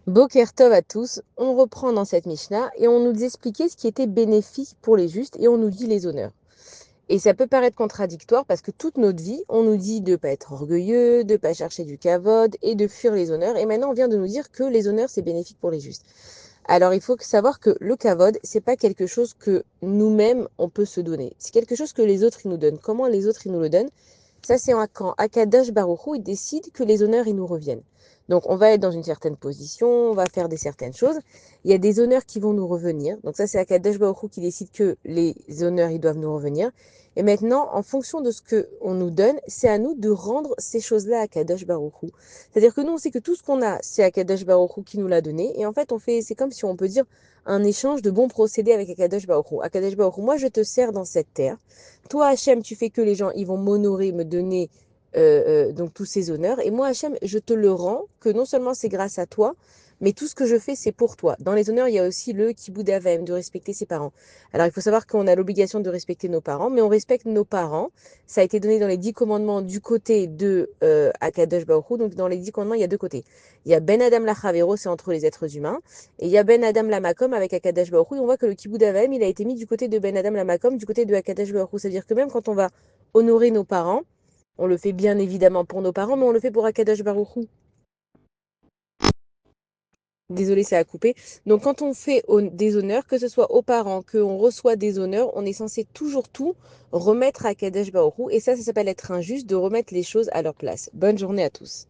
Boker Tov à tous, on reprend dans cette Mishnah et on nous expliquait ce qui était bénéfique pour les justes et on nous dit les honneurs. Et ça peut paraître contradictoire parce que toute notre vie, on nous dit de ne pas être orgueilleux, de ne pas chercher du kavod et de fuir les honneurs. Et maintenant, on vient de nous dire que les honneurs, c'est bénéfique pour les justes. Alors, il faut savoir que le kavod, c'est pas quelque chose que nous-mêmes, on peut se donner. C'est quelque chose que les autres, ils nous donnent. Comment les autres, ils nous le donnent? Ça, c'est quand Akadash Baruch Hu, il décide que les honneurs, ils nous reviennent. Donc, on va être dans une certaine position, on va faire des certaines choses. Il y a des honneurs qui vont nous revenir. Donc, ça, c'est Akadash Baruch Hu qui décide que les honneurs, ils doivent nous revenir. Et maintenant, en fonction de ce qu'on nous donne, c'est à nous de rendre ces choses-là à Kadosh Baruch Hu. C'est-à-dire que nous, on sait que tout ce qu'on a, c'est Akadosh Baruch Hu qui nous l'a donné. Et en fait, c'est comme si on peut dire un échange de bons procédés avec Akadosh Baruch Hu. Akadosh Baruch Hu, moi, je te sers dans cette terre. Toi, Hachem, tu fais que les gens, ils vont m'honorer, me donner donc tous ces honneurs. Et moi, Hachem, je te le rends, que non seulement c'est grâce à toi, mais tout ce que je fais, c'est pour toi. Dans les honneurs, il y a aussi le kibboud avem, de respecter ses parents. Alors, il faut savoir qu'on a l'obligation de respecter nos parents, mais on respecte nos parents. Ça a été donné dans les 10 commandements du côté de Akadosh Baruch Hu. Donc, dans les 10 commandements, il y a deux côtés. Il y a Ben Adam Lachavero, c'est entre les êtres humains. Et il y a Ben Adam Lamakom avec Akadosh Baruch Hu. Et on voit que le kibboud avem, il a été mis du côté de Ben Adam Lamakom, du côté de Akadosh Baruch Hu. C'est-à-dire que même quand on va honorer nos parents, on le fait bien évidemment pour nos parents, mais on le fait pour Akadosh Baruch Hu. Désolée, ça a coupé. Donc, quand on fait des honneurs, que ce soit aux parents, qu'on reçoit des honneurs, on est censé toujours tout remettre à Kadesh Baruch Hu. Et ça s'appelle être injuste, de remettre les choses à leur place. Bonne journée à tous.